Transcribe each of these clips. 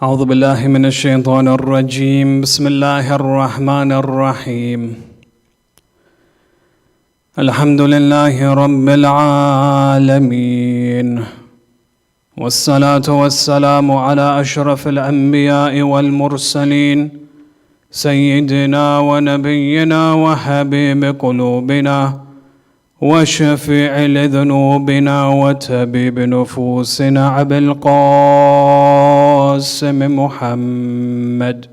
أعوذ بالله من الشيطان الرجيم بسم الله الرحمن الرحيم الحمد لله رب العالمين والصلاة والسلام على أشرف الأنبياء والمرسلين سيدنا ونبينا وحبيب قلوبنا وشفيع لذنوبنا وتبيب نفوسنا أبي القاسم محمد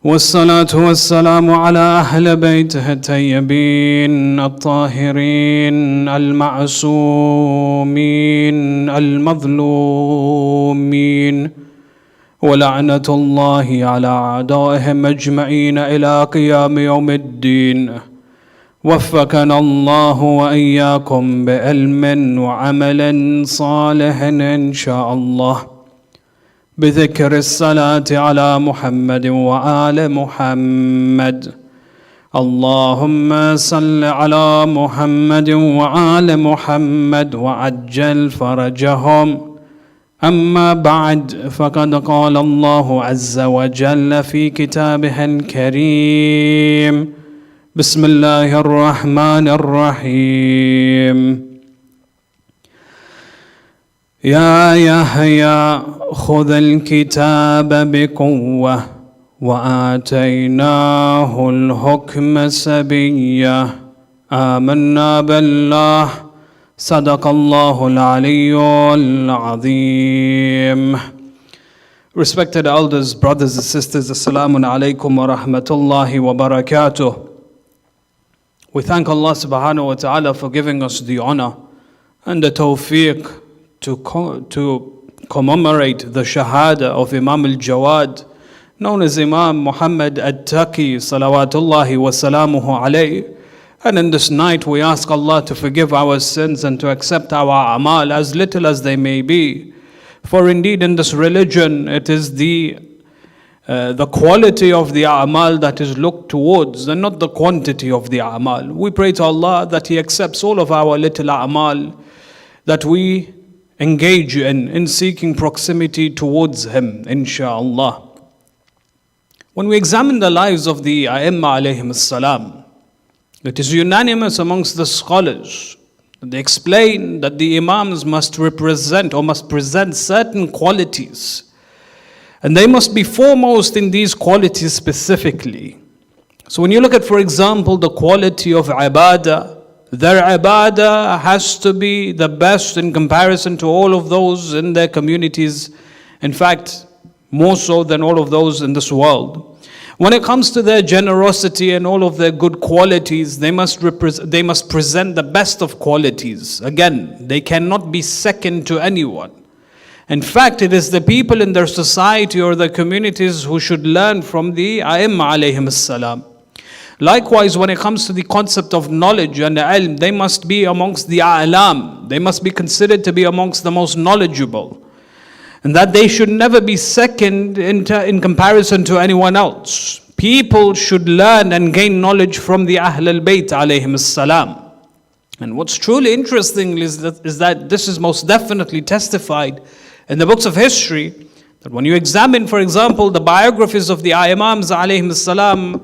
والصلاة والسلام على أهل بيته الطيبين الطاهرين المعصومين المظلومين ولعنة الله على أعدائهم أجمعين إلى قيام يوم الدين. وفقنا الله وإياكم بعلم وعمل صالح إن شاء الله بذكر الصلاة على محمد وآل محمد. اللهم صل على محمد وآل محمد وعجل فرجهم. أما بعد فقد قال الله عز وجل في كتابه الكريم بسم الله الرحمن الرحيم يا يحيى خذ الكتاب بقوة وآتيناه الحكم سبيا آمنا بالله صدق الله العلي العظيم. Respected elders, brothers and sisters, Assalamu alaikum wa rahmatullahi wa barakatuh. We thank Allah subhanahu wa ta'ala for giving us the honor and the tawfiq to commemorate the Shahadat of Imam al-Jawad, known as Imam Muhammad al-Taqi, salawatullahi wa salamuhu alayhi. And in this night we ask Allah to forgive our sins and to accept our amal, as little as they may be. For indeed in this religion it is the quality of the a'mal that is looked towards and not the quantity of the a'mal. We pray to Allah that He accepts all of our little a'mal that we engage in seeking proximity towards Him, insha'Allah. When we examine the lives of the A'imma alayhim as-salam, it is unanimous amongst the scholars. They explain that the Imams must represent or must present certain qualities, and they must be foremost in these qualities specifically. So when you look at, for example, the quality of ibadah, their ibadah has to be the best in comparison to all of those in their communities. In fact, more so than all of those in this world. When it comes to their generosity and all of their good qualities, they must present the best of qualities. Again, they cannot be second to anyone. In fact, it is the people in their society or their communities who should learn from the A'imma alayhim as-salam. Likewise, when it comes to the concept of knowledge and ilm, they must be amongst the a'lam. They must be considered to be amongst the most knowledgeable. And that they should never be second in comparison to anyone else. People should learn and gain knowledge from the Ahl al-Bayt alayhim as-salam. And what's truly interesting is that this is most definitely testified in the books of history, that when you examine, for example, the biographies of the Imams alayhim as-salam,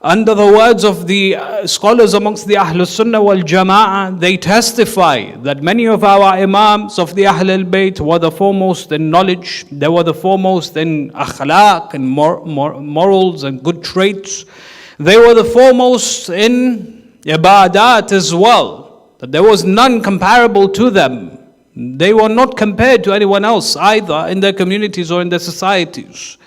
under the words of the scholars amongst the Ahlul Sunnah wal Jama'ah, they testify that many of our Imams of the Ahl al-Bayt were the foremost in knowledge, they were the foremost in akhlaq and morals and good traits. They were the foremost in ibadat as well, that there was none comparable to them. They were not compared to anyone else either in their communities or in their societies.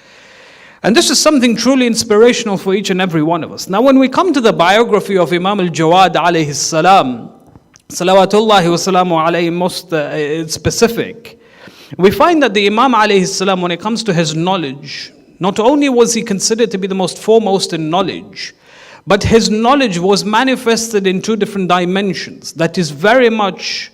And this is something truly inspirational for each and every one of us. Now when we come to the biography of Imam al-Jawad alayhi salam, salawatullahi wa salamu alayhi, most specific, we find that the Imam alayhi salam, when it comes to his knowledge, not only was he considered to be the most foremost in knowledge, but his knowledge was manifested in two different dimensions that is very much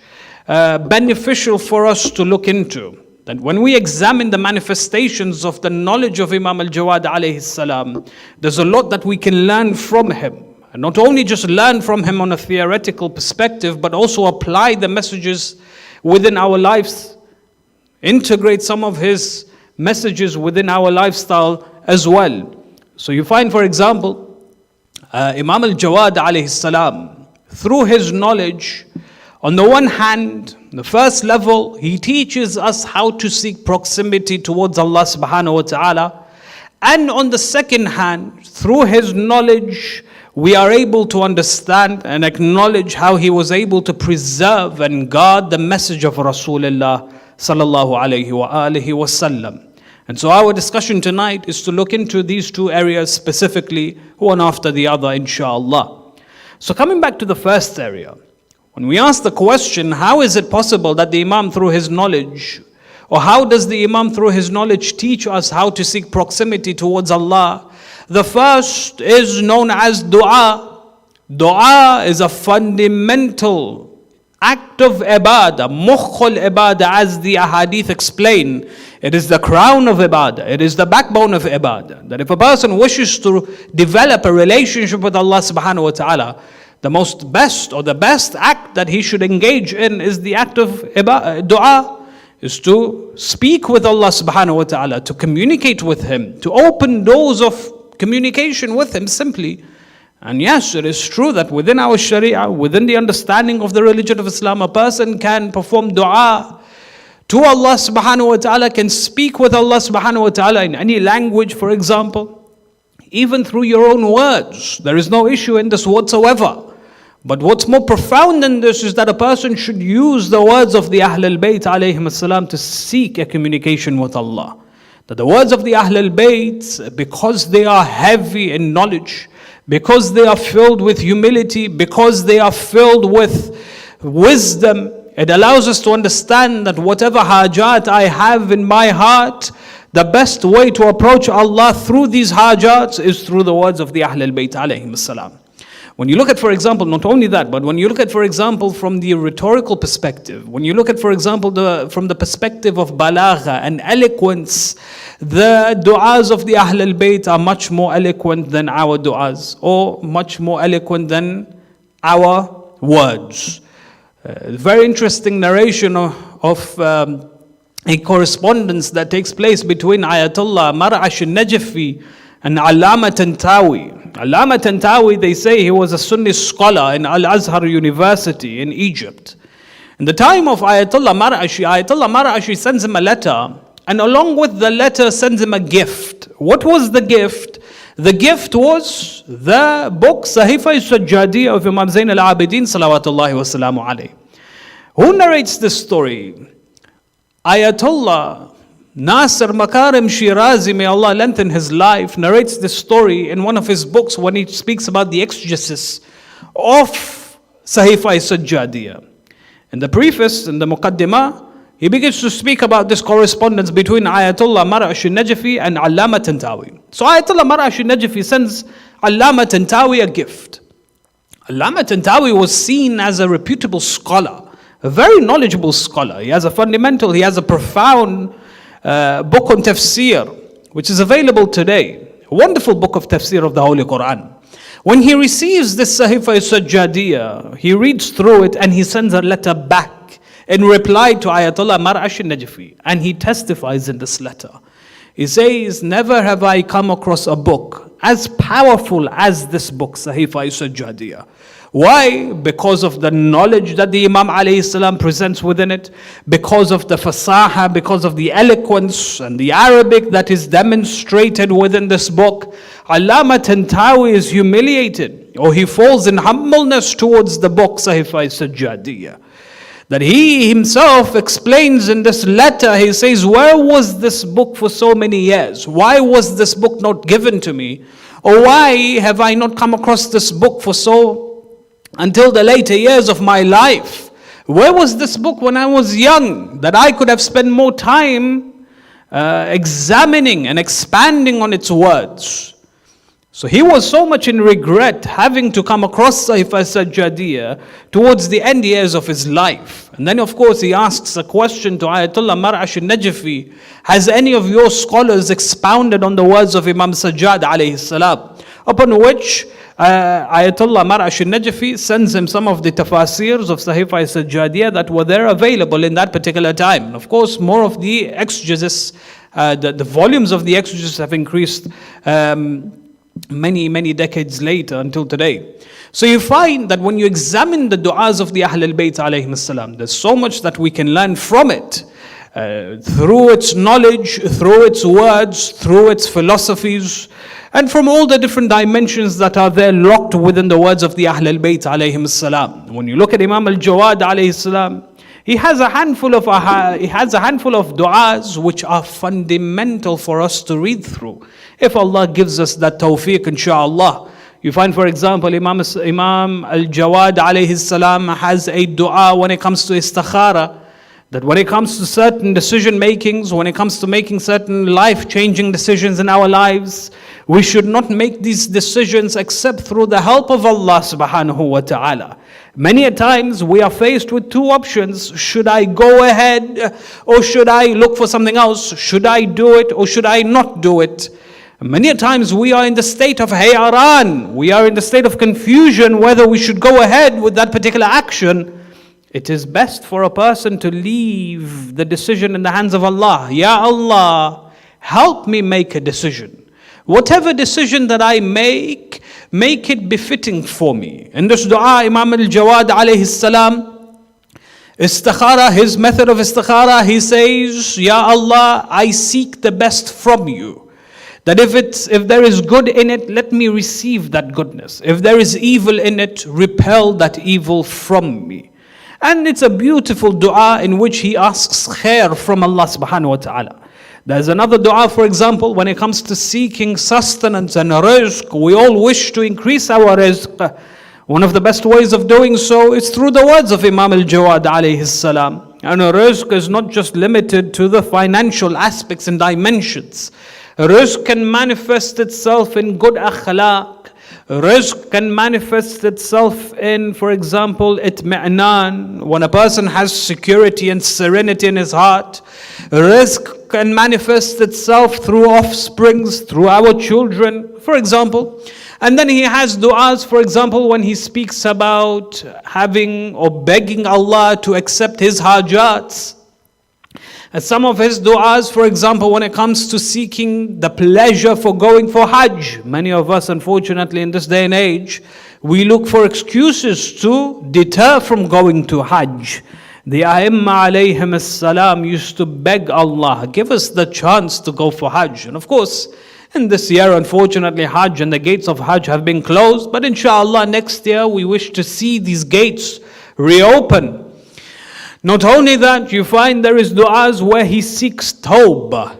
beneficial for us to look into. That when we examine the manifestations of the knowledge of Imam al-Jawad alayhi salam, there's a lot that we can learn from him. And not only just learn from him on a theoretical perspective, but also apply the messages within our lives integrate some of his messages within our lifestyle as well. So you find, for example, Imam al-Jawad alayhi salam, through his knowledge, on the one hand, the first level, he teaches us how to seek proximity towards Allah subhanahu wa ta'ala. And on the second hand, through his knowledge, we are able to understand and acknowledge how he was able to preserve and guard the message of Rasulullah sallallahu alayhi wa alihi wasallam. And so our discussion tonight is to look into these two areas specifically, one after the other, inshallah. So coming back to the first area, when we ask the question, how is it possible that the Imam through his knowledge, or how does the Imam through his knowledge teach us how to seek proximity towards Allah? The first is known as dua. Dua is a fundamental act of ibadah, mukhul ibadah, as the ahadith explain. It is the crown of ibadah. It is the backbone of ibadah. That if a person wishes to develop a relationship with Allah subhanahu wa ta'ala, the best act that he should engage in is the act of dua, is to speak with Allah subhanahu wa ta'ala, to communicate with Him, to open doors of communication with Him simply. And yes, it is true that within our Sharia, within the understanding of the religion of Islam, a person can perform dua to Allah subhanahu wa ta'ala, can speak with Allah subhanahu wa ta'ala in any language, for example, even through your own words. There is no issue in this whatsoever. But what's more profound than this is that a person should use the words of the Ahlul Bayt alayhim as-salam to seek a communication with Allah. That the words of the Ahlul Bayt, because they are heavy in knowledge, because they are filled with humility, because they are filled with wisdom, it allows us to understand that whatever hajat I have in my heart, the best way to approach Allah through these hajats is through the words of the Ahlul Bayt alayhim as-salam. When you look at, for example, not only that, but when you look at, for example, from the rhetorical perspective, when you look at, for example, from the perspective of balagha and eloquence, the du'as of the Ahlul Bayt are much more eloquent than our du'as, or much more eloquent than our words. Very interesting narration of a correspondence that takes place between Ayatollah Mar'ash al-Najfi and Allama Tantawi. Allama Tantawi, they say he was a Sunni scholar in Al-Azhar University in Egypt. In the time of Ayatollah Mar'ashi sends him a letter, and along with the letter sends him a gift. What was the gift? The gift was the book Sahifa al-Sajjadiyya of Imam Zain al-Abidin salawatullahi wa salamu alayhi. Who narrates this story? Ayatollah Nasir Makarim Shirazi, may Allah lengthen his life, narrates this story in one of his books when he speaks about the exegesis of Sahifa al-Sajjadiyya. In the preface, in the Muqaddimah, he begins to speak about this correspondence between Ayatollah Mar'ash al-Najfi and Allama Tantawi. So Ayatollah Mar'ash al-Najfi sends Allama Tantawi a gift. Allama Tantawi was seen as a reputable scholar, a very knowledgeable scholar. He has a profound book on tafsir, which is available today. A wonderful book of tafsir of the Holy Quran. When he receives this Sahifa al-Sajjadiyya, he reads through it and he sends a letter back in reply to Ayatollah Mar'ash al-Najfi. And he testifies in this letter. He says, never have I come across a book as powerful as this book, Sahifa al-Sajjadiyya. Why? Because of the knowledge that the Imam alayhi salam presents within it, because of the fasaha, because of the eloquence and the Arabic that is demonstrated within this book. Allama Tantawi is humiliated, or he falls in humbleness towards the book Sahifa al-Sajjadiyya. That he himself explains in this letter, he says, where was this book for so many years? Why was this book not given to me? Or why have I not come across this book until the later years of my life? Where was this book when I was young, that I could have spent more time examining and expanding on its words? So he was so much in regret having to come across Sahifa al-Sajjadiyya towards the end years of his life. And then of course he asks a question to Ayatollah Mar'ash al-Najfi, has any of your scholars expounded on the words of Imam Sajjad alayhi salam? upon which Ayatollah Marash al-Najafi sends him some of the tafasirs of Sahifa Sajjadiyah that were there available in that particular time. And of course, more of the exegesis, the volumes of the exegesis have increased many decades later until today. So you find that when you examine the du'as of the Ahl al-Bayt alayhim as-salam, there's so much that we can learn from it, through its knowledge, through its words, through its philosophies, and from all the different dimensions that are there locked within the words of the Ahl al-Bayt alayhim as-salam. When you look at Imam al-Jawad alayhi salam, he has a handful of du'as which are fundamental for us to read through. If Allah gives us that tawfiq, inshaAllah. You find, for example, Imam al-Jawad alayhi salam has a dua when it comes to istikhara, that when it comes to certain decision makings, when it comes to making certain life-changing decisions in our lives, we should not make these decisions except through the help of Allah subhanahu wa ta'ala. Many a times we are faced with two options. Should I go ahead or should I look for something else? Should I do it or should I not do it? Many a times we are in the state of hayran, we are in the state of confusion whether we should go ahead with that particular action. It is best for a person to leave the decision in the hands of Allah. Ya Allah, help me make a decision. Whatever decision that I make it befitting for me. In this dua, Imam al-Jawad alayhi salam, istikhara, his method of istikhara, he says, Ya Allah, I seek the best from you. That if there is good in it, let me receive that goodness. If there is evil in it, repel that evil from me. And it's a beautiful dua in which he asks khair from Allah subhanahu wa ta'ala. There's another dua, for example, when it comes to seeking sustenance and rizq. We all wish to increase our rizq. One of the best ways of doing so is through the words of Imam al-Jawad alayhi salam. And rizq is not just limited to the financial aspects and dimensions. Rizq can manifest itself in good akhlaq. Rizq can manifest itself in, for example, itmi'nan, when a person has security and serenity in his heart. Rizq can manifest itself through offsprings, through our children, for example. And then he has du'as, for example, when he speaks about having or begging Allah to accept his hajats. And some of his du'as, for example, when it comes to seeking the pleasure for going for Hajj. Many of us, unfortunately, in this day and age, we look for excuses to deter from going to Hajj. The A'imma alayhim as-salam used to beg Allah, give us the chance to go for Hajj. And of course, in this year, unfortunately, Hajj and the gates of Hajj have been closed. But inshallah, next year, we wish to see these gates reopen. Not only that, you find there is du'as where he seeks tawbah.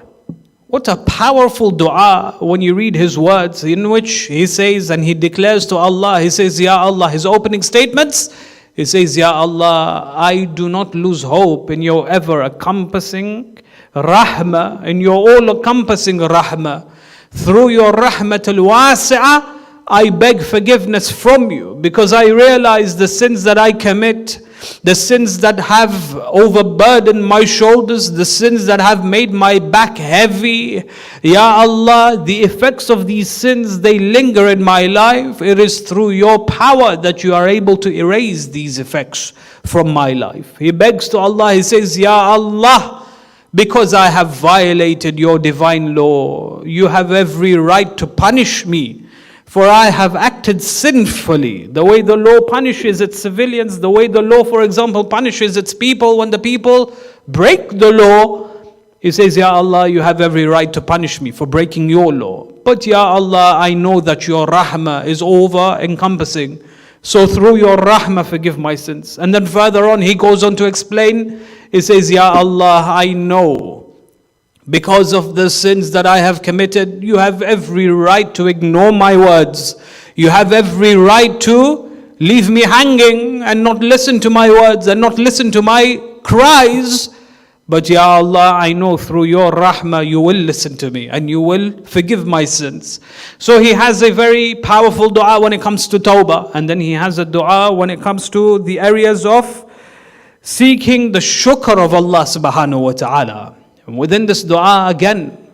What a powerful dua when you read his words, in which he says and he declares to Allah, he says, Ya Allah, his opening statements, he says, Ya Allah, I do not lose hope in your ever-encompassing rahmah, in your all-encompassing rahmah. Through your rahmat al-wasi'ah, I beg forgiveness from you, because I realize the sins that I commit, the sins that have overburdened my shoulders, the sins that have made my back heavy. Ya Allah, the effects of these sins, they linger in my life. It is through your power that you are able to erase these effects from my life. He begs to Allah, he says, Ya Allah, because I have violated your divine law, you have every right to punish me. For I have acted sinfully. The way the law punishes its civilians, the way the law, for example, punishes its people when the people break the law. He says, Ya Allah, you have every right to punish me for breaking your law. But Ya Allah, I know that your rahmah is over-encompassing. So through your rahmah, forgive my sins. And then further on, he goes on to explain. He says, Ya Allah, I know, because of the sins that I have committed, you have every right to ignore my words. You have every right to leave me hanging and not listen to my words and not listen to my cries. But Ya Allah, I know through your rahmah you will listen to me and you will forgive my sins. So he has a very powerful dua when it comes to tawbah. And then he has a dua when it comes to the areas of seeking the shukr of Allah subhanahu wa ta'ala. And within this dua again,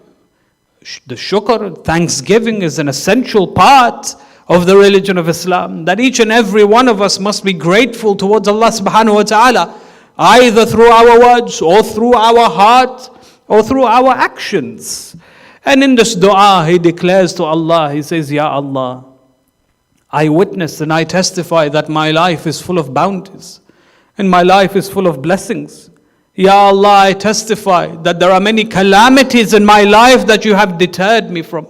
The shukr, thanksgiving, is an essential part of the religion of Islam, that each and every one of us must be grateful towards Allah subhanahu wa ta'ala, either through our words or through our heart or through our actions. And in this dua, he declares to Allah, he says, Ya Allah, I witness and I testify that my life is full of bounties and my life is full of blessings. Ya Allah, I testify that there are many calamities in my life that you have deterred me from.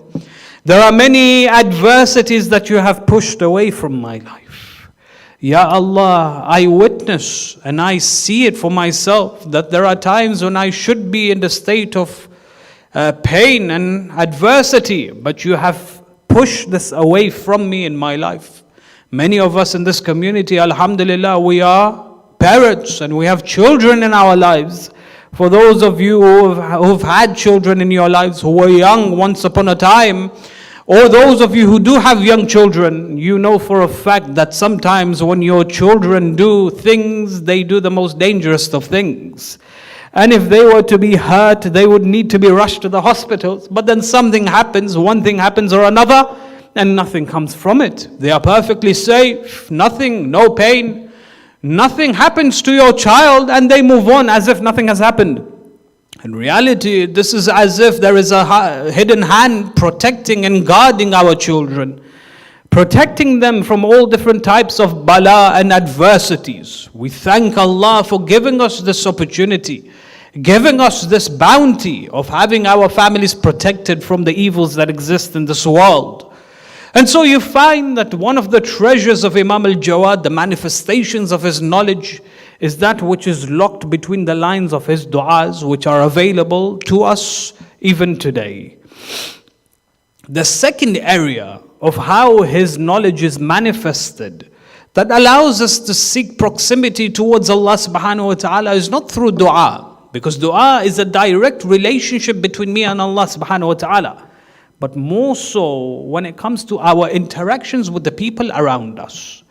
There are many adversities that you have pushed away from my life. Ya Allah, I witness and I see it for myself that there are times when I should be in the state of pain and adversity, but you have pushed this away from me in my life. Many of us in this community, alhamdulillah, we are parents and we have children in our lives. For those of you who've had children in your lives, who were young once upon a time, or those of you who do have young children, you know for a fact that sometimes when your children do things, they do the most dangerous of things. And if they were to be hurt, they would need to be rushed to the hospitals. But then something happens, one thing happens or another, and nothing comes from it. They are perfectly safe, nothing, no pain. Nothing happens to your child and they move on as if nothing has happened. In reality, this is as if there is a hidden hand protecting and guarding our children, protecting them from all different types of bala and adversities. We thank Allah for giving us this opportunity, giving us this bounty of having our families protected from the evils that exist in this world. And so you find that one of the treasures of Imam al-Jawad, the manifestations of his knowledge, is that which is locked between the lines of his du'as, which are available to us even today. The second area of how his knowledge is manifested, that allows us to seek proximity towards Allah subhanahu wa ta'ala, is not through dua, because dua is a direct relationship between me and Allah subhanahu wa ta'ala. But more so when it comes to our interactions with the people around us,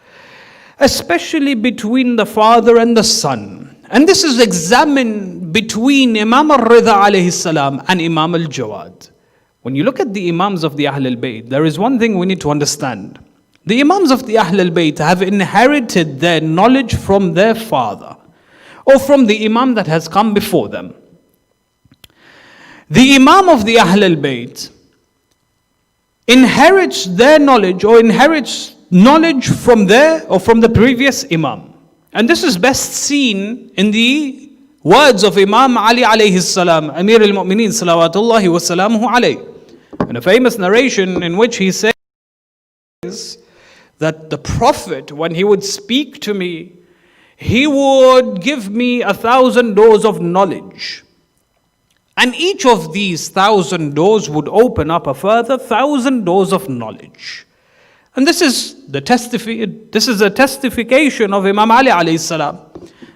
especially between the father and the son. And this is examined between Imam al-Rida alayhi salam and Imam al-Jawad. When you look at the Imams of the Ahl al-Bayt, there is one thing we need to understand. The Imams of the Ahl al-Bayt have inherited their knowledge from their father or from the Imam that has come before them. The Imam of the Ahl al-Bayt inherits their knowledge or inherits knowledge from their or from the previous Imam. And this is best seen in the words of Imam Ali alayhi salam, Amir al-Mu'mineen salawatullahi wa salamuhu alayhi. In a famous narration in which he says that the Prophet, when he would speak to me, he would give me 1,000 doors of knowledge. And each of these 1,000 doors would open up a further 1,000 doors of knowledge. And this is a testification of Imam Ali alayhi salam,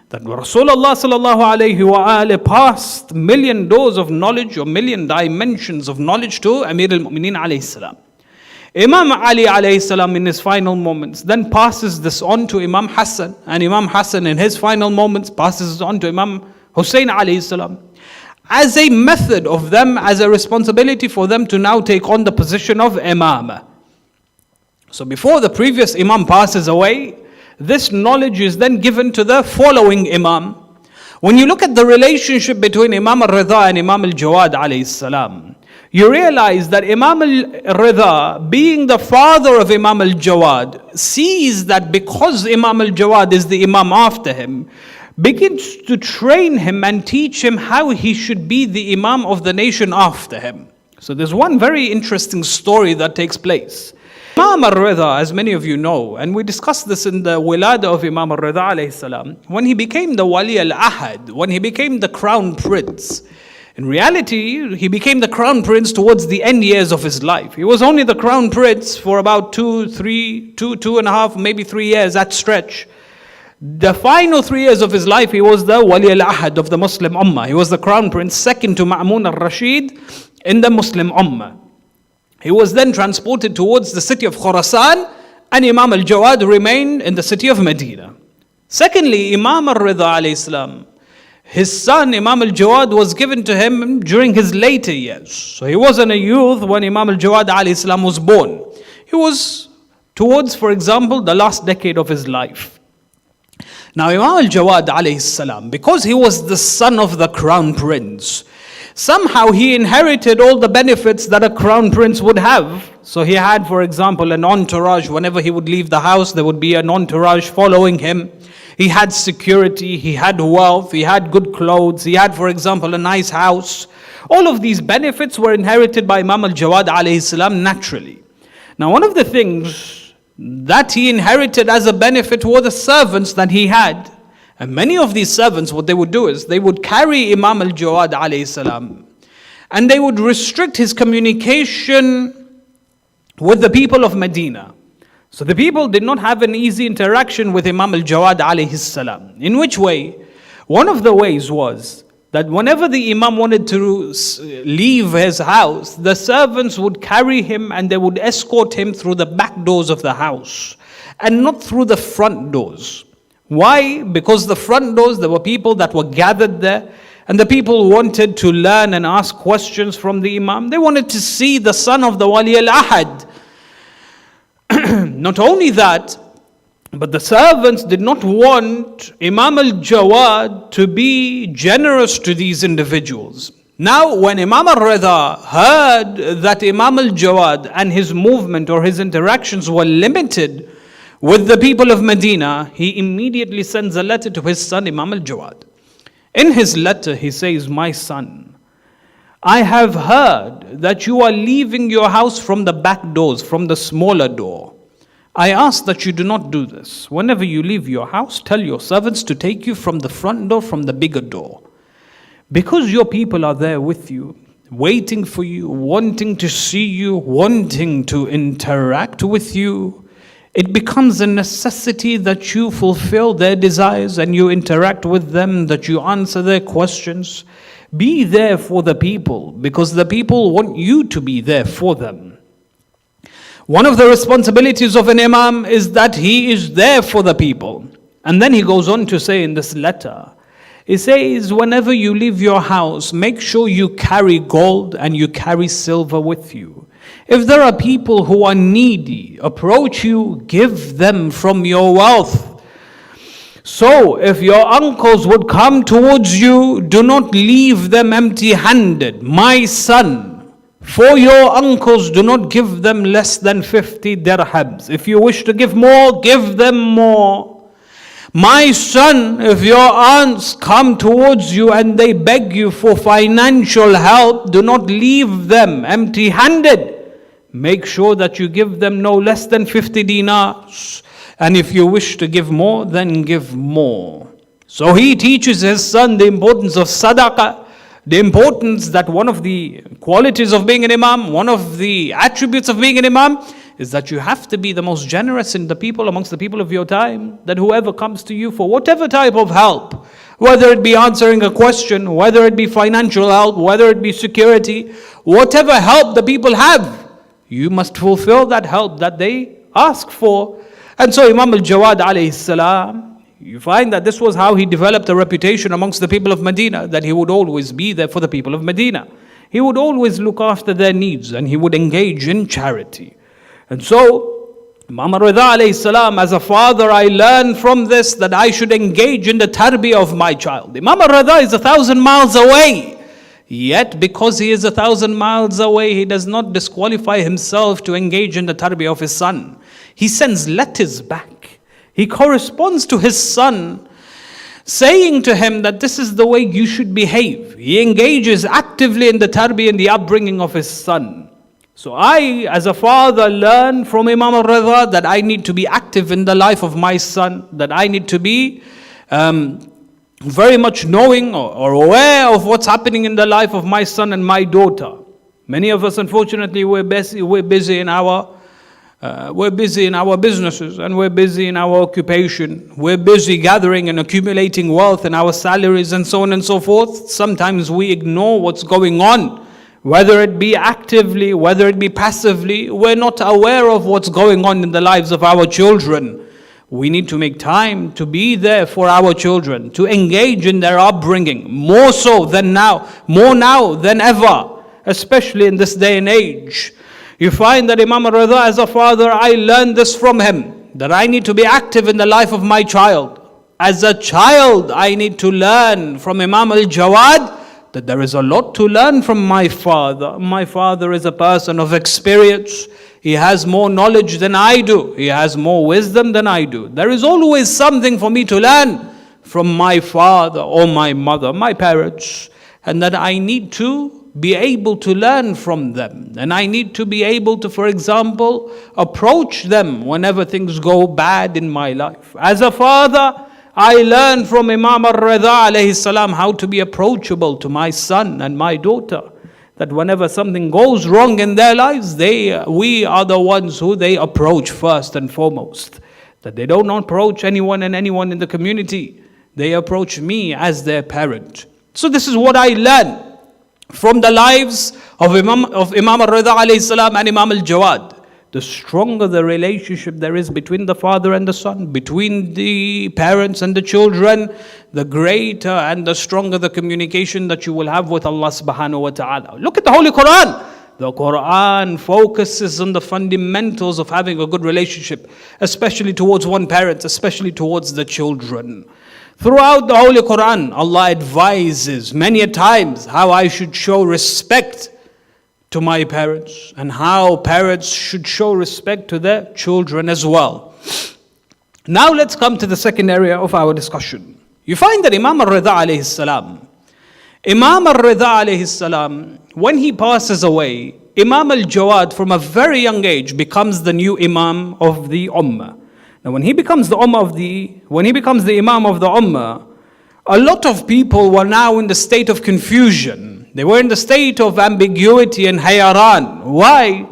that Rasulullah sallallahu alayhi wa alayhi passed million doors of knowledge or million dimensions of knowledge to Amir al-Mu'mineen alayhi salam. Imam Ali alayhi salam in his final moments then passes this on to Imam Hassan, and Imam Hassan in his final moments passes it on to Imam Husayn alayhi salam, as a method of them, as a responsibility for them to now take on the position of Imam. So before the previous Imam passes away, this knowledge is then given to the following Imam. When you look at the relationship between Imam al-Rida and Imam al-Jawad alayhi salam, you realize that Imam al-Rida, being the father of Imam al-Jawad, sees that because Imam al-Jawad is the Imam after him, begins to train him and teach him how he should be the Imam of the nation after him. So there's one very interesting story that takes place. Imam al-Rida, as many of you know, and we discussed this in the Wilada of Imam al-Rida alayhi salam, when he became the Wali al-Ahad, when he became the crown prince, in reality, he became the crown prince towards the end years of his life. He was only the crown prince for about 2.5, maybe 3 years at stretch. The final 3 years of his life, he was the Wali al-Ahad of the Muslim Ummah. He was the crown prince, second to Ma'mun al-Rashid in the Muslim Ummah. He was then transported towards the city of Khurasan, and Imam al-Jawad remained in the city of Medina. Secondly, Imam al-Rida alayhi salam, His son, Imam al-Jawad, was given to him during his later years. So he wasn't a youth when Imam al-Jawad alayhi salam was born. He was towards, for example, the last decade of his life. Now Imam al-Jawad alayhi salam, because he was the son of the crown prince, somehow he inherited all the benefits that a crown prince would have. So he had, for example, an entourage. Whenever he would leave the house, there would be an entourage following him. He had security, he had wealth, he had good clothes, he had, for example, a nice house. All of these benefits were inherited by Imam al-Jawad alayhi salam naturally. Now, one of the things that he inherited as a benefit were the servants that he had. And many of these servants, what they would do is they would carry Imam al-Jawad alayhi salam and they would restrict his communication with the people of Medina. So the people did not have an easy interaction with Imam al-Jawad alayhi salam. In which way? One of the ways was that whenever the Imam wanted to leave his house, the servants would carry him and they would escort him through the back doors of the house and not through the front doors. Why? Because the front doors, there were people that were gathered there and the people wanted to learn and ask questions from the Imam. They wanted to see the son of the Wali al-Ahad. Not only that, but the servants did not want Imam al-Jawad to be generous to these individuals. Now, when Imam al-Rida heard that Imam al-Jawad and his movement or his interactions were limited with the people of Medina, he immediately sends a letter to his son Imam al-Jawad. In his letter, he says, "My son, I have heard that you are leaving your house from the back doors, from the smaller door. I ask that you do not do this. Whenever you leave your house, tell your servants to take you from the front door, from the bigger door. Because your people are there with you, waiting for you, wanting to see you, wanting to interact with you, it becomes a necessity that you fulfill their desires and you interact with them, that you answer their questions. Be there for the people, because the people want you to be there for them." One of the responsibilities of an imam is that he is there for the people. And then he goes on to say in this letter, he says, whenever you leave your house, make sure you carry gold and you carry silver with you. If there are people who are needy, approach you, give them from your wealth. So if your uncles would come towards you, do not leave them empty-handed. My son, for your uncles, do not give them less than 50 dirhams. If you wish to give more, give them more. My son, if your aunts come towards you and they beg you for financial help, do not leave them empty-handed. Make sure that you give them no less than 50 dinars. And if you wish to give more, then give more. So he teaches his son the importance of sadaqah, the importance that one of the qualities of being an imam, one of the attributes of being an imam, is that you have to be the most generous in the people, amongst the people of your time, that whoever comes to you for whatever type of help, whether it be answering a question, whether it be financial help, whether it be security, whatever help the people have, you must fulfill that help that they ask for. And so Imam al-Jawad alayhi salam, you find that this was how he developed a reputation amongst the people of Medina, that he would always be there for the people of Medina. He would always look after their needs and he would engage in charity. And so, Imam al-Rida alayhi salam, as a father, I learned from this that I should engage in the tarbiyah of my child. Imam al-Rida is 1,000 miles away. Yet, because he is 1,000 miles away, he does not disqualify himself to engage in the tarbiyah of his son. He sends letters back. He corresponds to his son, saying to him that this is the way you should behave. He engages actively in the tarbiyah and the upbringing of his son. So I, as a father, learn from Imam al-Rida that I need to be active in the life of my son, that I need to be very much knowing or aware of what's happening in the life of my son and my daughter. Many of us, unfortunately, we're busy in our businesses and we're busy in our occupation. We're busy gathering and accumulating wealth and our salaries and so on and so forth. Sometimes we ignore what's going on, whether it be actively, whether it be passively. We're not aware of what's going on in the lives of our children. We need to make time to be there for our children, to engage in their upbringing, more so than now, more now than ever, especially in this day and age. You find that Imam al-Rida, as a father, I learned this from him, that I need to be active in the life of my child. As a child, I need to learn from Imam al-Jawad that there is a lot to learn from my father. My father is a person of experience. He has more knowledge than I do. He has more wisdom than I do. There is always something for me to learn from my father or my mother, my parents, and that I need to be able to learn from them. And I need to be able to, for example, approach them whenever things go bad in my life. As a father, I learned from Imam al-Rida alayhi salam how to be approachable to my son and my daughter. That whenever something goes wrong in their lives, we are the ones who they approach first and foremost. That they don't approach anyone and anyone in the community. They approach me as their parent. So this is what I learned from the lives of Imam al-Rida alayhi salam and Imam al-Jawad. The stronger the relationship there is between the father and the son, between the parents and the children, the greater and the stronger the communication that you will have with Allah subhanahu wa ta'ala. Look at the Holy Quran. The Quran focuses on the fundamentals of having a good relationship, especially towards one parent, especially towards the children. Throughout the Holy Quran, Allah advises many a times how I should show respect to my parents and how parents should show respect to their children as well. Now let's come to the second area of our discussion. You find that Imam al-Rida alayhi salam, when he passes away, Imam al-Jawad from a very young age becomes the new Imam of the Ummah. Now when he becomes the Imam of the Ummah, a lot of people were now in the state of confusion. They were in the state of ambiguity and hayaran. Why?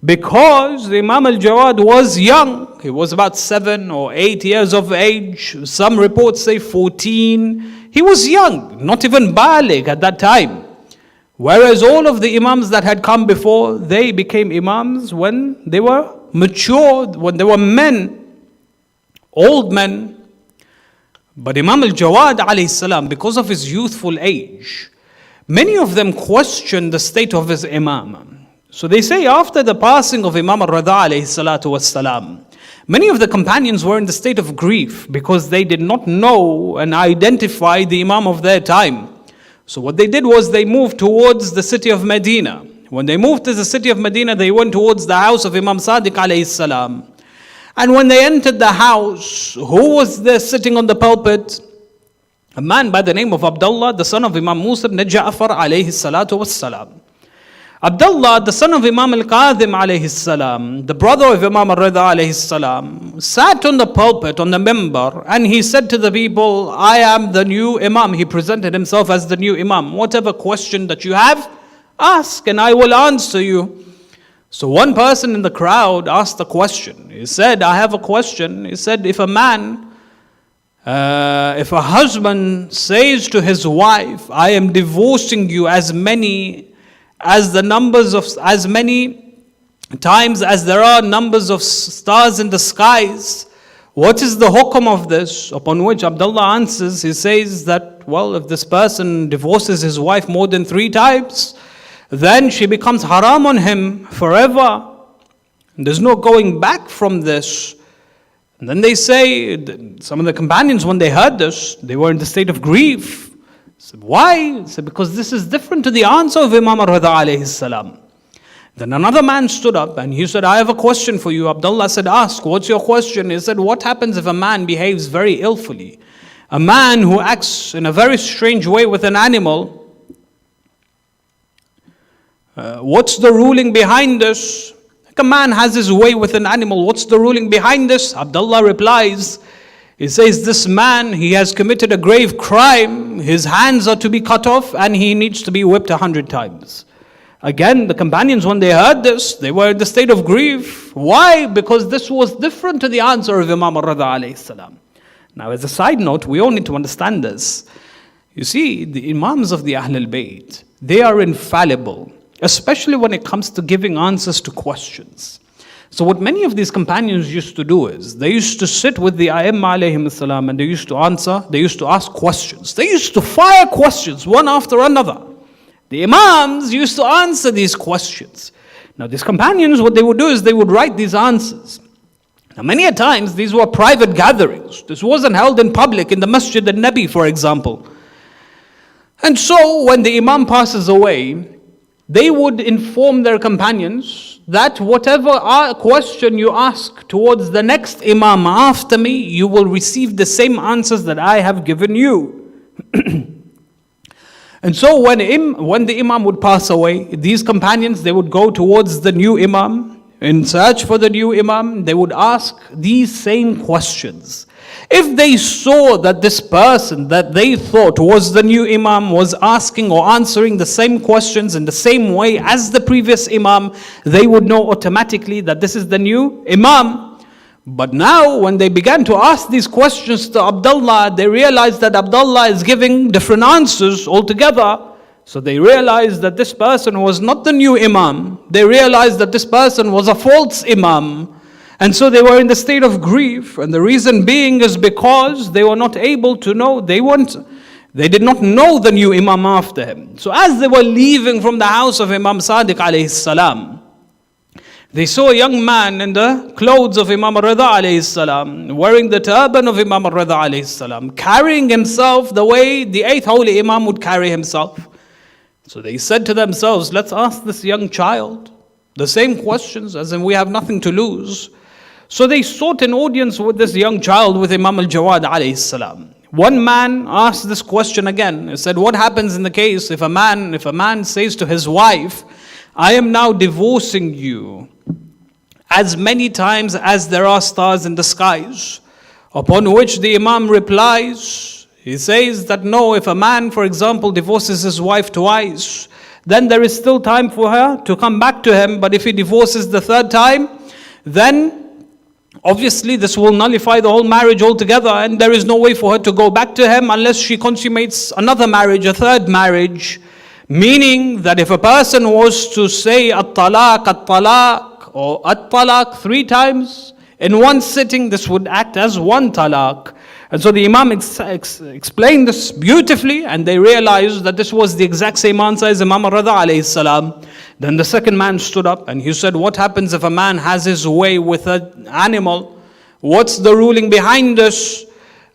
Because Imam al-Jawad was young. He was about 7 or 8 years of age. Some reports say 14. He was young, not even baligh at that time. Whereas all of the Imams that had come before, they became Imams when they were mature, when they were men, old men. But Imam al-Jawad alayhi salam, because of his youthful age, many of them questioned the state of his Imam. So they say after the passing of Imam al-Rida alayhi salatu wassalam, many of the companions were in the state of grief because they did not know and identify the Imam of their time. So what they did was they moved towards the city of Medina. When they moved to the city of Medina, they went towards the house of Imam Sadiq alayhi salam. And when they entered the house, who was there sitting on the pulpit? A man by the name of Abdullah, the son of Imam Musa ibn Jaffer alayhi salatu wassalam. Abdullah, the son of Imam al-Qadhim alayhi salam, the brother of Imam al-Rida alayhi salam, sat on the pulpit, on the member, and he said to the people, I am the new Imam. He presented himself as the new Imam. Whatever question that you have, ask and I will answer you. So one person in the crowd asked a question. He said, I have a question. He said, if a husband says to his wife, I am divorcing you as many times as there are numbers of stars in the skies, what is the hukum of this? Upon which Abdullah answers, he says that, well, if this person divorces his wife more than 3 times, then she becomes haram on him forever. And there's no going back from this. And then they say, some of the companions, when they heard this, they were in the state of grief. Said, why? He said, because this is different to the answer of Imam al-Rida alayhi salam. Then another man stood up and he said, I have a question for you. Abdullah said, ask, what's your question? He said, what happens if a man behaves very illfully? A man who acts in a very strange way with an animal, what's the ruling behind this? Like a man has his way with an animal, what's the ruling behind this? Abdullah replies, he says, this man, he has committed a grave crime, his hands are to be cut off and he needs to be whipped 100 times. Again, the companions, when they heard this, they were in the state of grief. Why? Because this was different to the answer of Imam al-Rida alayhi salam. Now, as a side note, we all need to understand this. You see, the Imams of the Ahlul Bayt, they are infallible, especially when it comes to giving answers to questions. So what many of these companions used to do is, they used to sit with the A'immah alayhim salam and they used to ask questions. They used to fire questions one after another. The Imams used to answer these questions. Now these companions, what they would do is they would write these answers. Now many a times these were private gatherings. This wasn't held in public in the Masjid al-Nabi, for example. And so when the Imam passes away, they would inform their companions that whatever question you ask towards the next Imam after me, you will receive the same answers that I have given you. And so when the Imam would pass away, these companions, they would go towards the new Imam, in search for the new Imam. They would ask these same questions. If they saw that this person that they thought was the new Imam was asking or answering the same questions in the same way as the previous Imam, they would know automatically that this is the new Imam. But now when they began to ask these questions to Abdullah, they realized that Abdullah is giving different answers altogether. So they realized that this person was not the new Imam. They realized that this person was a false Imam. And so they were in the state of grief, and the reason being is because they were not able to know, they did not know the new Imam after him. So as they were leaving from the house of Imam Sadiq alayhi salam, they saw a young man in the clothes of Imam Rida alayhi salam, wearing the turban of Imam Rida alayhi salam, carrying himself the way the 8th holy Imam would carry himself. So they said to themselves, let's ask this young child the same questions, as in we have nothing to lose. So they sought an audience with this young child, with Imam al-Jawad alayhi salam. One man asked this question again. He said, what happens in the case if a man says to his wife, I am now divorcing you as many times as there are stars in the skies? Upon which the Imam replies, he says that no, if a man, for example, divorces his wife twice, then there is still time for her to come back to him. But if he divorces the third time, then obviously this will nullify the whole marriage altogether, and there is no way for her to go back to him unless she consummates another marriage, a third marriage. Meaning that if a person was to say at-talaq, or at-talaq 3 times in one sitting, this would act as one talaq. And so the Imam explained this beautifully, and they realized that this was the exact same answer as Imam Rida alayhi salam. Then the second man stood up and he said, what happens if a man has his way with an animal? What's the ruling behind this?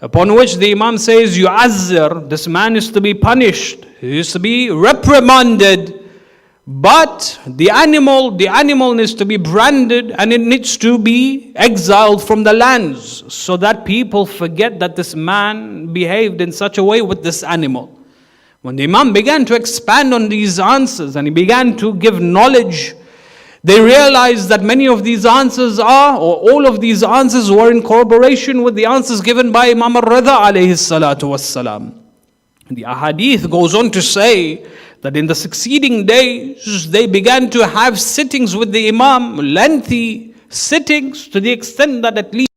Upon which the Imam says, yu'azzir, this man is to be punished, he is to be reprimanded. But the animal needs to be branded, and it needs to be exiled from the lands, so that people forget that this man behaved in such a way with this animal. When the Imam began to expand on these answers and he began to give knowledge, they realized that many of these answers all of these answers were in corroboration with the answers given by Imam al-Rida alayhi salatu wassalam. The ahadith goes on to say that in the succeeding days, they began to have sittings with the Imam, lengthy sittings, to the extent that at least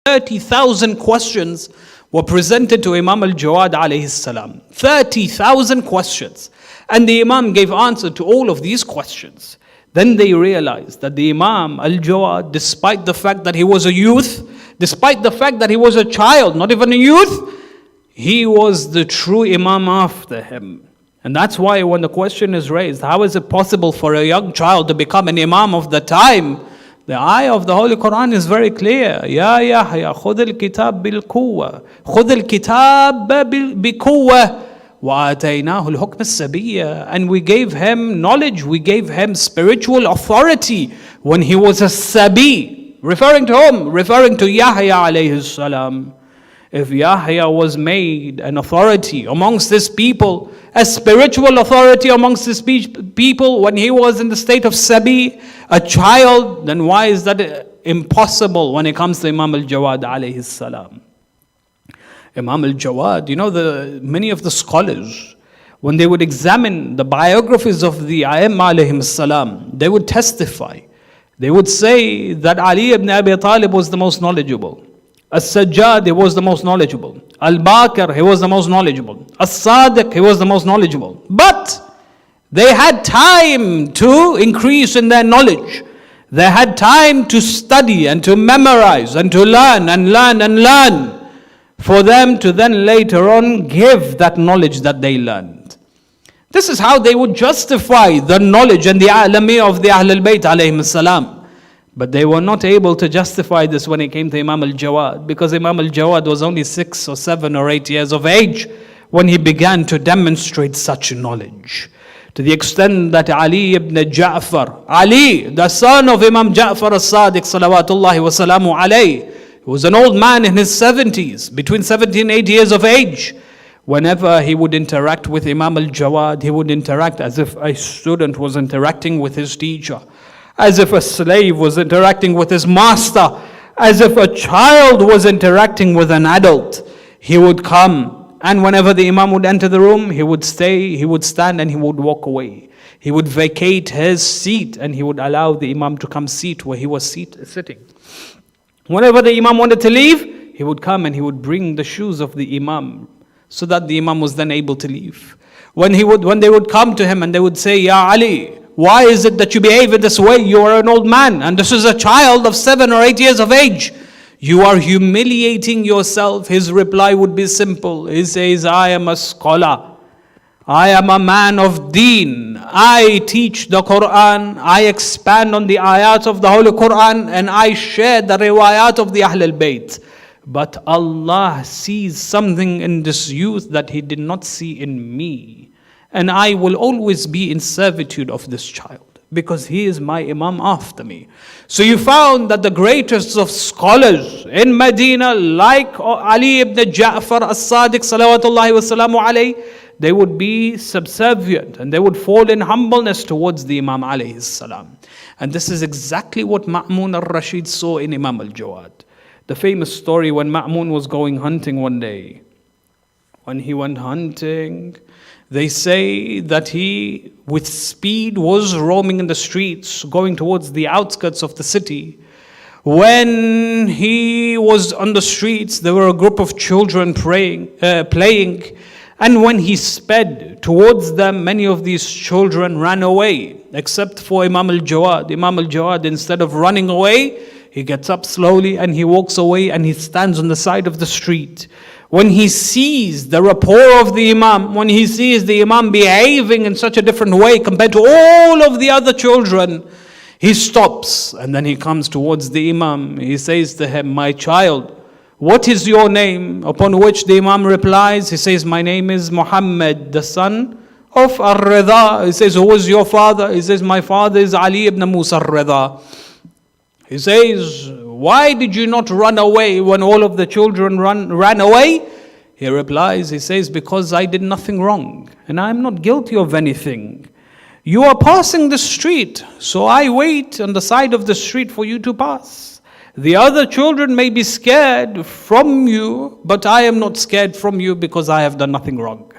30,000 questions were presented to Imam al-Jawad alayhi salam. 30,000 questions. And the Imam gave answer to all of these questions. Then they realized that the Imam al-Jawad, despite the fact that he was a youth, despite the fact that he was a child, not even a youth, he was the true Imam after him. And that's why when the question is raised, how is it possible for a young child to become an Imam of the time? The ayah of the Holy Quran is very clear. Ya Yahya, khudh al-kitab bil-quwwa. Khudh al-kitab bi-quwwa. Wa ataynahu al-hukm as-sabiyya. And we gave him knowledge, we gave him spiritual authority when he was a sabi. Referring to whom? Referring to Yahya alayhi salam. If Yahya was made an authority amongst his people, a spiritual authority amongst his people when he was in the state of sabi, a child, then why is that impossible when it comes to Imam al-Jawad alayhi salam? Imam al-Jawad, many of the scholars, when they would examine the biographies of the A'immah alayhim salam, they would testify. They would say that Ali ibn Abi Talib was the most knowledgeable. As-Sajjad, he was the most knowledgeable. Al-Baqir, he was the most knowledgeable. As-Sadiq, he was the most knowledgeable. But they had time to increase in their knowledge. They had time to study and to memorize and to learn and learn and learn, for them to then later on give that knowledge that they learned. This is how they would justify the knowledge and the a'lami of the Ahlul Bayt alayhim salam. But they were not able to justify this when it came to Imam al-Jawad, because Imam al-Jawad was only 6 or 7 or 8 years of age when he began to demonstrate such knowledge. To the extent that Ali ibn Jaffer, Ali, the son of Imam Jaffer as-Sadiq salawatullahi wa salamu alayhi, he was an old man in his 70s, between 70 and 80 years of age. Whenever he would interact with Imam al-Jawad, he would interact as if a student was interacting with his teacher, as if a slave was interacting with his master, as if a child was interacting with an adult. He would come, and whenever the Imam would enter the room, he would stay, he would stand, and he would walk away. He would vacate his seat, and he would allow the Imam to come sit where he was sitting. Whenever the Imam wanted to leave, he would come and he would bring the shoes of the Imam, so that the Imam was then able to leave. When they would come to him and they would say, Ya Ali, why is it that you behave in this way? You are an old man, and this is a child of 7 or 8 years of age. You are humiliating yourself. His reply would be simple. He says, I am a scholar. I am a man of deen. I teach the Quran. I expand on the ayat of the Holy Quran, and I share the riwayat of the Ahlul Bayt. But Allah sees something in this youth that He did not see in me. And I will always be in servitude of this child, because he is my Imam after me. So you found that the greatest of scholars in Medina, like Ali ibn Jaffer as-Sadiq salawatullahi wa salamu alayhi, they would be subservient and they would fall in humbleness towards the Imam alayhi salam. And this is exactly what Ma'mun al-Rashid saw in Imam al-Jawad. The famous story when Ma'mun was going hunting one day. When he went hunting, they say that he, with speed, was roaming in the streets, going towards the outskirts of the city. When he was on the streets, there were a group of children playing. And when he sped towards them, many of these children ran away, except for Imam al-Jawad. Imam al-Jawad, instead of running away, he gets up slowly and he walks away and he stands on the side of the street. When he sees the rapport of the Imam, when he sees the Imam behaving in such a different way compared to all of the other children, he stops and then he comes towards the Imam. He says to him, my child, what is your name? Upon which the Imam replies, he says, my name is Muhammad, the son of Ar-Rida. He says, who is your father? He says, my father is Ali ibn Musa Ar-Rida. He says, why did you not run away when all of the children ran away? He replies, he says, because I did nothing wrong and I am not guilty of anything. You are passing the street, so I wait on the side of the street for you to pass. The other children may be scared from you, but I am not scared from you because I have done nothing wrong.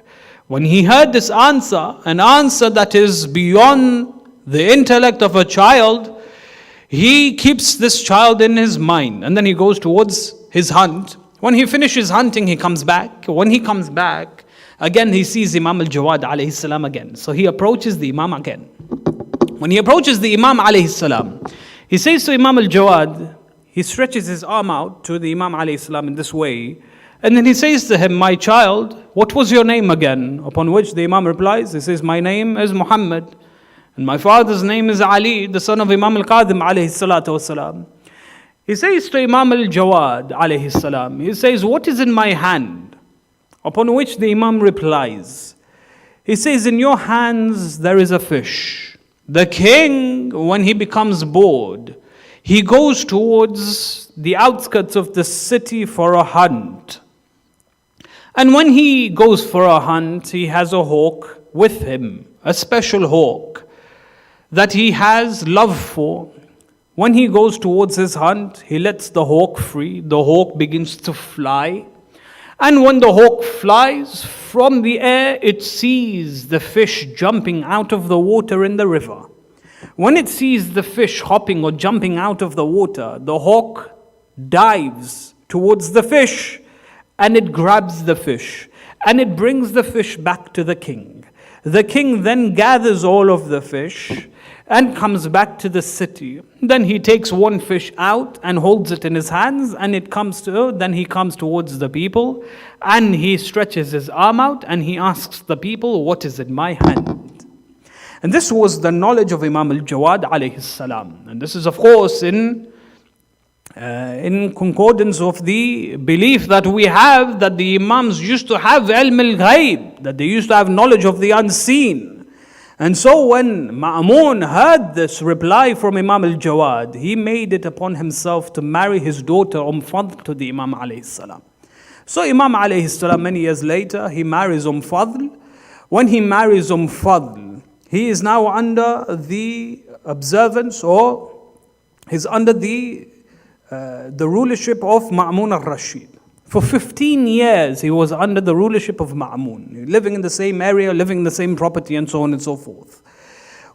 When he heard this answer, an answer that is beyond the intellect of a child, he keeps this child in his mind and then he goes towards his hunt. When he finishes hunting, he comes back. When he comes back, again he sees Imam al-Jawad alayhi salam again. So he approaches the Imam again. When he approaches the Imam alayhi salam, he says to Imam al-Jawad, he stretches his arm out to the Imam alayhi salam in this way. And then he says to him, my child, what was your name again? Upon which the Imam replies, he says, my name is Muhammad. And my father's name is Ali, the son of Imam al-Qadim alayhi salatu wasalam. He says to Imam al-Jawad alayhi salam, he says, what is in my hand? Upon which the Imam replies, he says, in your hands there is a fish. The king, when he becomes bored, he goes towards the outskirts of the city for a hunt. And when he goes for a hunt, he has a hawk with him, a special hawk that he has love for. When he goes towards his hunt, he lets the hawk free. The hawk begins to fly. And when the hawk flies from the air, it sees the fish jumping out of the water in the river. When it sees the fish hopping or jumping out of the water, the hawk dives towards the fish and it grabs the fish and it brings the fish back to the king. The king then gathers all of the fish and comes back to the city. Then he takes one fish out and holds it in his hands, and then he comes towards the people and he stretches his arm out and he asks the people, what is in my hand? And this was the knowledge of Imam al-Jawad alayhi salam. And this is of course in concordance of the belief that we have that the Imams used to have ilm al-ghaib, that they used to have knowledge of the unseen. And so when Ma'mun heard this reply from Imam al-Jawad, he made it upon himself to marry his daughter Fadl to the Imam alayhi salam. So Imam alayhi salam, many years later, he marries Fadl. When he marries Fadl, he is now under the observance, or he's under the rulership of Ma'mun al-Rashid. For 15 years, he was under the rulership of Ma'mun, living in the same area, living in the same property, and so on and so forth.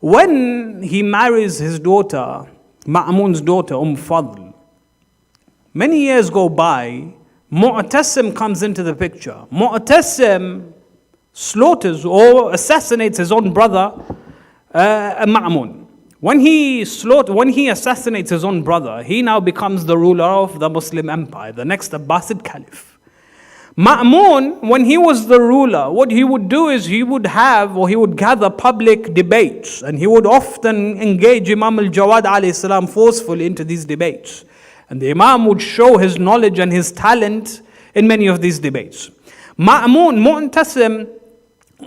When he marries his daughter, Ma'mun's daughter, Fadl, many years go by, Mu'tasim comes into the picture. Mu'tasim slaughters or assassinates his own brother, Ma'mun. When he assassinates his own brother, he now becomes the ruler of the Muslim empire, the next Abbasid Caliph. Ma'mun, when he was the ruler, what he would do is he would gather public debates, and he would often engage Imam al-Jawad alayhi salam forcefully into these debates. And the Imam would show his knowledge and his talent in many of these debates. Mu'tasim,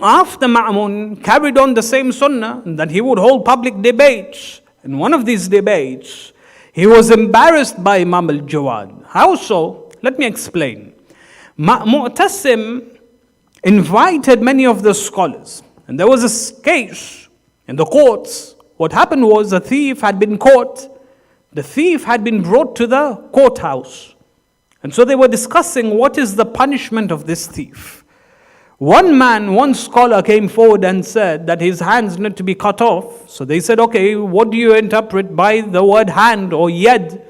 after Ma'mun carried on the same sunnah, that he would hold public debates. In one of these debates, he was embarrassed by Imam al-Jawad. How so? Let me explain. Mu'tasim invited many of the scholars, and there was a case in the courts. What happened was a thief had been caught. The thief had been brought to the courthouse. And so they were discussing what is the punishment of this thief. One scholar came forward and said that his hands need to be cut off. So they said, okay, what do you interpret by the word hand or yad?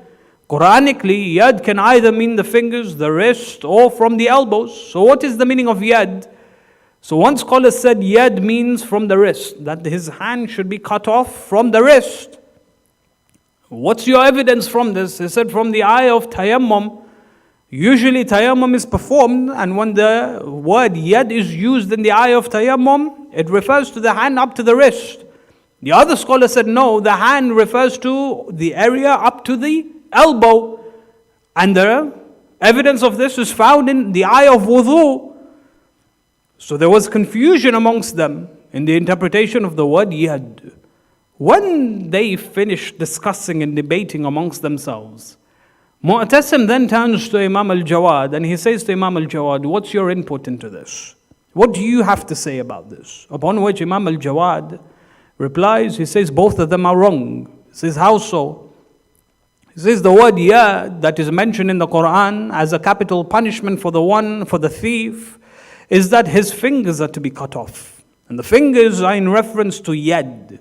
Quranically, yad can either mean the fingers, the wrist, or from the elbows. So what is the meaning of yad? So one scholar said yad means from the wrist, that his hand should be cut off from the wrist. What's your evidence from this? He said from the eye of tayammum. Usually tayammum is performed, and when the word yad is used in the eye of tayammum, it refers to the hand up to the wrist. The other scholar said no, the hand refers to the area up to the elbow. And the evidence of this is found in the eye of wudu. So there was confusion amongst them in the interpretation of the word yad. When they finished discussing and debating amongst themselves, Mu'tasim then turns to Imam al-Jawad and he says to Imam al-Jawad, what's your input into this? What do you have to say about this? Upon which Imam al-Jawad replies, he says, both of them are wrong. He says, how so? He says, the word yad that is mentioned in the Quran as a capital punishment for the thief, is that his fingers are to be cut off. And the fingers are in reference to yad.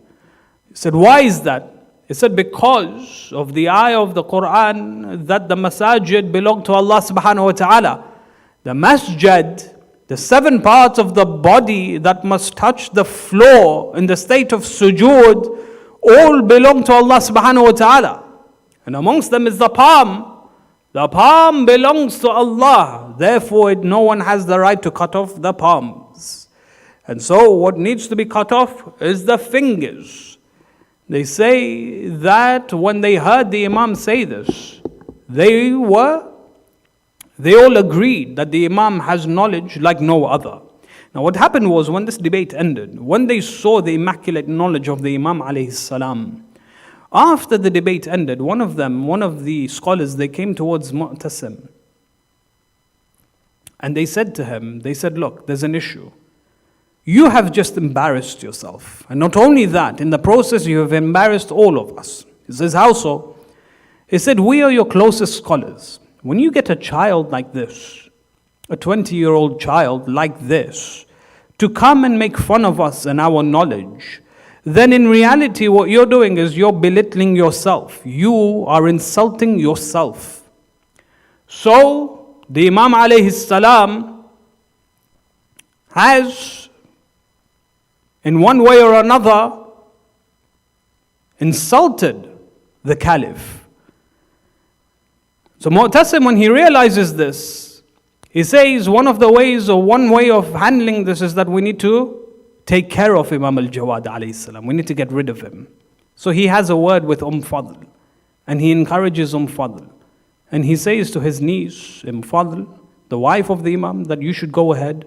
He said, why is that? He said, because of the ayah of the Quran that the masajid belong to Allah subhanahu wa ta'ala. The masjid, the 7 parts of the body that must touch the floor in the state of sujood, all belong to Allah subhanahu wa ta'ala. And amongst them is the palm. The palm belongs to Allah. Therefore, no one has the right to cut off the palms. And so what needs to be cut off is the fingers. They say that when they heard the Imam say this, they all agreed that the Imam has knowledge like no other. Now what happened was, when this debate ended, when they saw the immaculate knowledge of the Imam alayhi salam, after the debate ended, one of the scholars, they came towards Mu'tasim. And they said to him, look, there's an issue. You have just embarrassed yourself. And not only that, in the process you have embarrassed all of us. He says, how so? He said, we are your closest scholars. When you get a child like this, a 20-year-old child like this, to come and make fun of us and our knowledge, then in reality what you're doing is you're belittling yourself. You are insulting yourself. So the Imam alayhi salam has, in one way or another, insulted the Caliph. So Mu'tasim, when he realizes this, he says one of the ways, or one way of handling this, is that we need to take care of Imam al-Jawad alayhi salam. We need to get rid of him. So he has a word with Fadl, and he encourages Fadl. And he says to his niece, Fadl, the wife of the Imam, that you should go ahead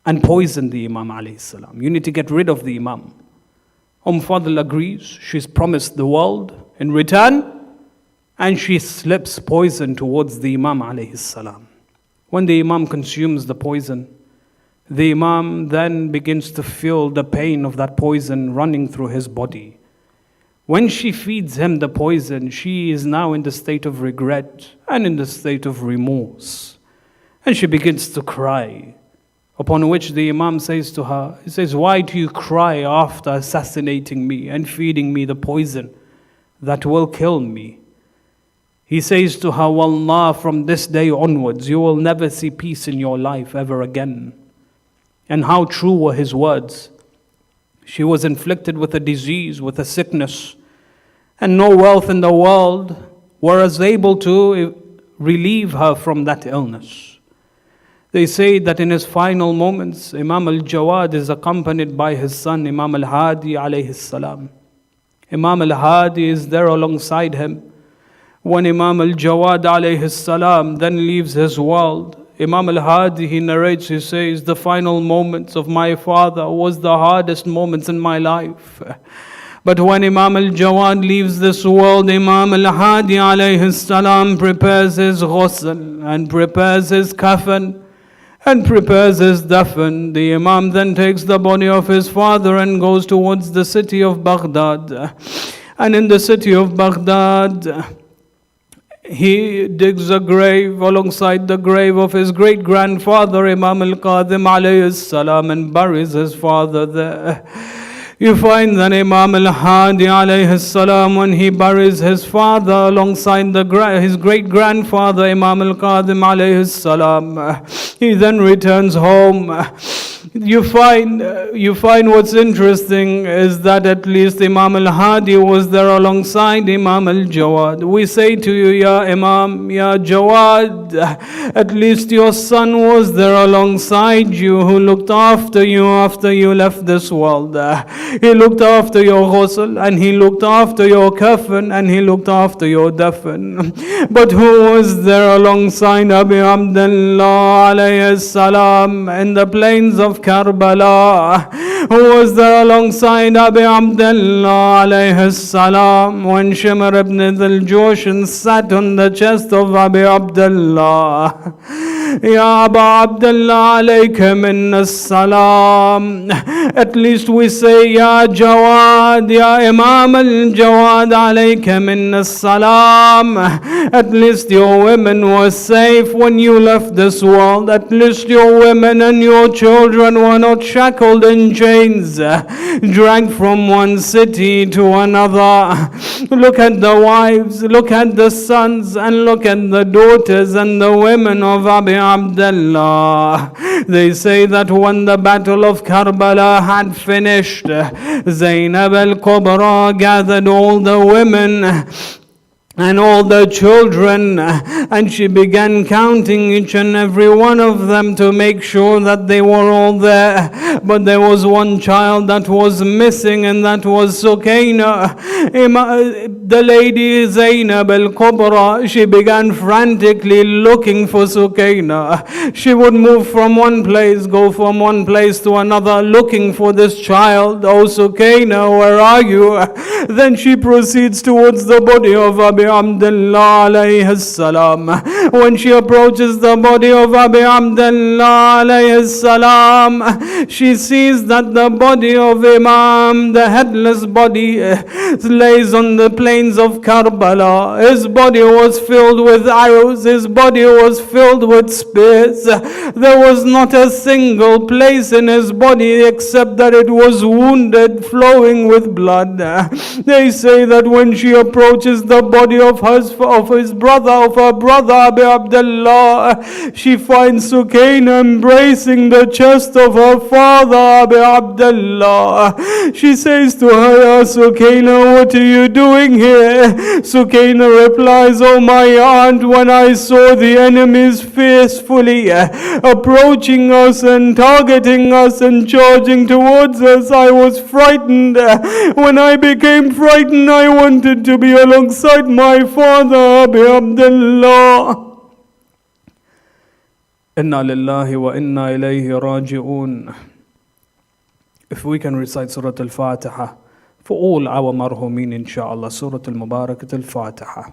and poison the Imam alayhi salam. You need to get rid of the Imam. Fadl agrees. She's promised the world in return, and she slips poison towards the Imam alayhi salam. When the Imam consumes the poison, the Imam then begins to feel the pain of that poison running through his body. When she feeds him the poison, she is now in the state of regret and in the state of remorse. And she begins to cry. Upon which the Imam says to her, he says, why do you cry after assassinating me and feeding me the poison that will kill me? He says to her, Wallah, from this day onwards, you will never see peace in your life ever again. And how true were his words. She was inflicted with a disease, with a sickness, and no wealth in the world was able to relieve her from that illness. They say that in his final moments, Imam al-Jawad is accompanied by his son, Imam al-Hadi alayhi salam. Imam al-Hadi is there alongside him. When Imam al-Jawad alayhi salam then leaves his world, Imam al-Hadi, he narrates, he says, the final moments of my father was the hardest moments in my life. But when Imam al-Jawad leaves this world, Imam al-Hadi alayhi salam prepares his ghusl and prepares his kafan and prepares his dafn. The Imam then takes the body of his father and goes towards the city of Baghdad. And in the city of Baghdad, he digs a grave alongside the grave of his great-grandfather, Imam al-Qadim alayhi salam, and buries his father there. You find that Imam al-Hadi alayhi salam, when he buries his father alongside his great-grandfather, Imam al-Qadim alayhi salam, he then returns home. You find what's interesting is that at least Imam al-Hadi was there alongside Imam al-Jawad. We say to you, Ya Imam, Ya Jawad, at least your son was there alongside you, who looked after you after you left this world. He looked after your ghusl, and he looked after your kafan, and he looked after your dafn. But who was there alongside Abi Abdullah alayhi salam in the plains of Karbala? Who was there alongside Abi Abdullah alayhi salam when Shimr ibn Dhul Joshan sat on the chest of Abi Abdullah? Ya Aba Abdullah alayka minna salam. At least we say, Ya Jawad, Ya Imam al-Jawad alayka minna salam. At least your women were safe when you left this world. At least your women and your children were not shackled in chains, dragged from one city to another. Look at the wives, look at the sons, and look at the daughters and the women of Abi Abdullah. They say that when the battle of Karbala had finished, Zainab al-Kubra gathered all the women and all the children, and she began counting each and every one of them to make sure that they were all there. But there was one child that was missing, and that was Sukaina. The lady Zainab al-Kubra, she began frantically looking for Sukaina. She would move from one place, go from one place to another, looking for this child. Oh Sukaina, where are you? Then she proceeds towards the body of Abi Abdullah alayhi salam. When she approaches the body of Abi Abdullah alayhi salam, she sees that the body of Imam, the headless body, lays on the plains of Karbala. His body was filled with arrows, his body was filled with spears. There was not a single place in his body except that it was wounded, flowing with blood. They say that when she approaches the body body of his brother, of her brother Abi Abdullah, she finds Sukaina embracing the chest of her father Abi Abdullah. She says to her, Ya Sukaina, what are you doing here? Sukaina replies, oh my aunt, when I saw the enemies fiercely approaching us and targeting us and charging towards us, I was frightened. When I became frightened, I wanted to be alongside my father Abi Abdullah. Inna lillahi wa inna ilayhi raji'un. If we can recite Surah Al-Fatiha for all our marhumin, inshallah, Surah Al-Mubarakat Al-Fatiha.